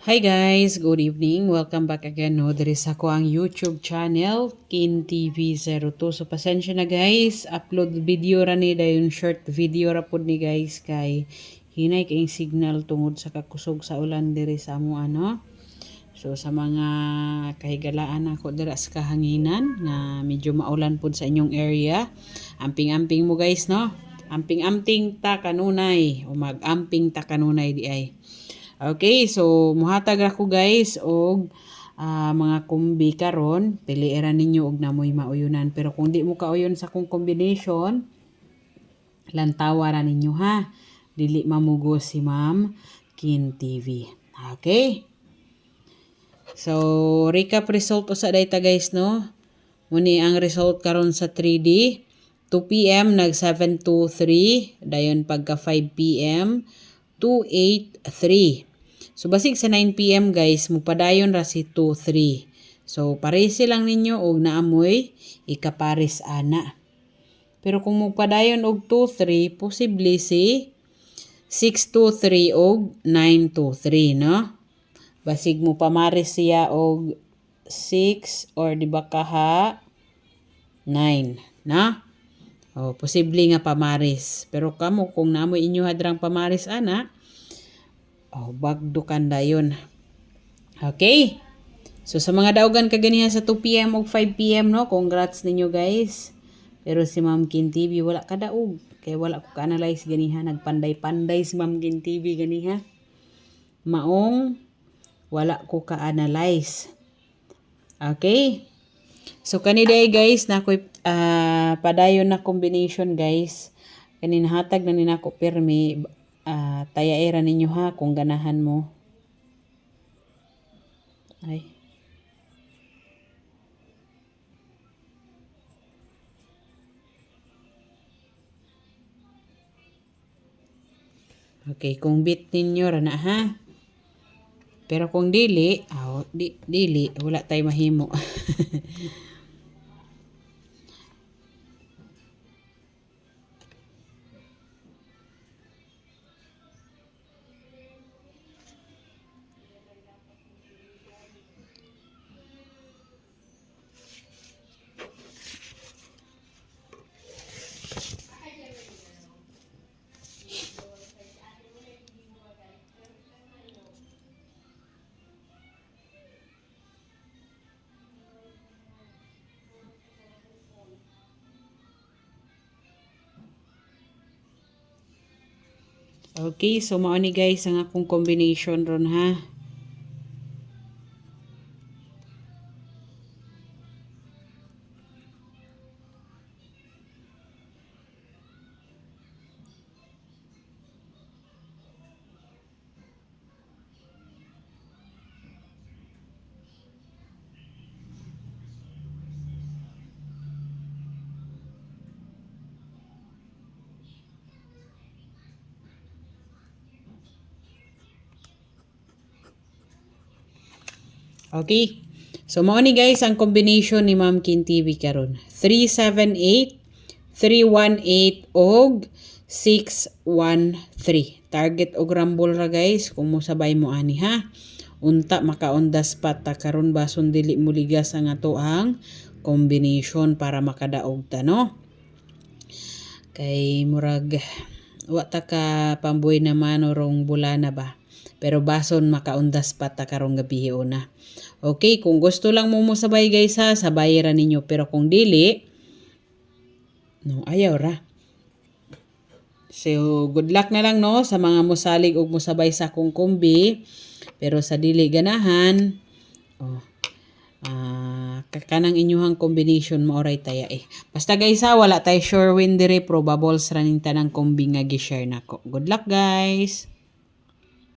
Hi guys, good evening. Welcome back again no. Diri sa ko ang YouTube channel KinTV02. So pasensya na guys, upload video ra ni dayon short video ra pud ni guys kay hinay kay signal tungod sa kakusog sa ulan diri sa amo ano. So sa mga kahigalaan ako dira sa kahanginan nga medyo maulan pud sa inyong area. Amping-amping mo guys no. Amping-amping ta kanunay o mag-amping ta kanunay di ay. Okay, so muhatag ako guys og mga kumbi karon, piliira ninyo og namoy mauyunan. Pero kung di mo kauyon sa kong combination, lantawa ra ninyo ha. Dili mamugo si Ma'am Kin TV. Okay? So, recap result usa dayta guys no. Muni ang result karon sa 3D. 2 PM nag 723, dayon pagka 5 PM 283. So basig sa 9 PM guys, mupadayon ra si 23. So paresi lang ninyo og naamoy ikapares ana. Pero kung mupadayon og 23, posible si 623 og 923 no. Basig mo pamares siya og 6 or di ba kaha 9 na. Oh, posible nga pamaris. Pero kamo kung namo inyo hadrang pamaris ana, oh, bagdukan dayon. Okay? So sa mga daugan kaganiha sa 2 PM o 5 PM no, congrats ninyo guys. Pero si Ma'am Kin TV wala kadaog. Kaya wala ko ka-analyze ganiha, nagpanday-panday si Ma'am Kin TV ganiha. Maong wala ko ka-analyze. Okay? So kaniday guys na ko padayon na combination guys. Kanin hatag na ninako permi tayaira ninyo ha kung ganahan mo. Ay. Okay, kung bit ninyo ra na ha. Pero kung dili, dili wala tay mahimo. Okay, so mao ni guys ang akong combination ron ha. Okay. So mao ni guys ang combination ni Ma'am Kin TV karon. 378, 318 og 613. Target og rumble ra guys kung mo sabay mo ani ha. Unta makaondas pa ta karon bason dili mo ligas ang ato ang combination para makadaog ta no. Kay murag wa ta ka pambuhay naman orong bulana ba. Pero bason makaundas pa ta karong gabi una. Okay, kung gusto lang mo sabay guys ha, sabay ra ninyo. Pero kung dili, no, ayaw ra. So, good luck na lang no sa mga mosalig og mosabay sa akong kumbi. Pero sa dili ganahan, kanang inyuhang combination maoray taya eh. Basta guys ha, wala tay sure win dire, probables ra ning tanang kumbi nga gi-share nako. Good luck guys.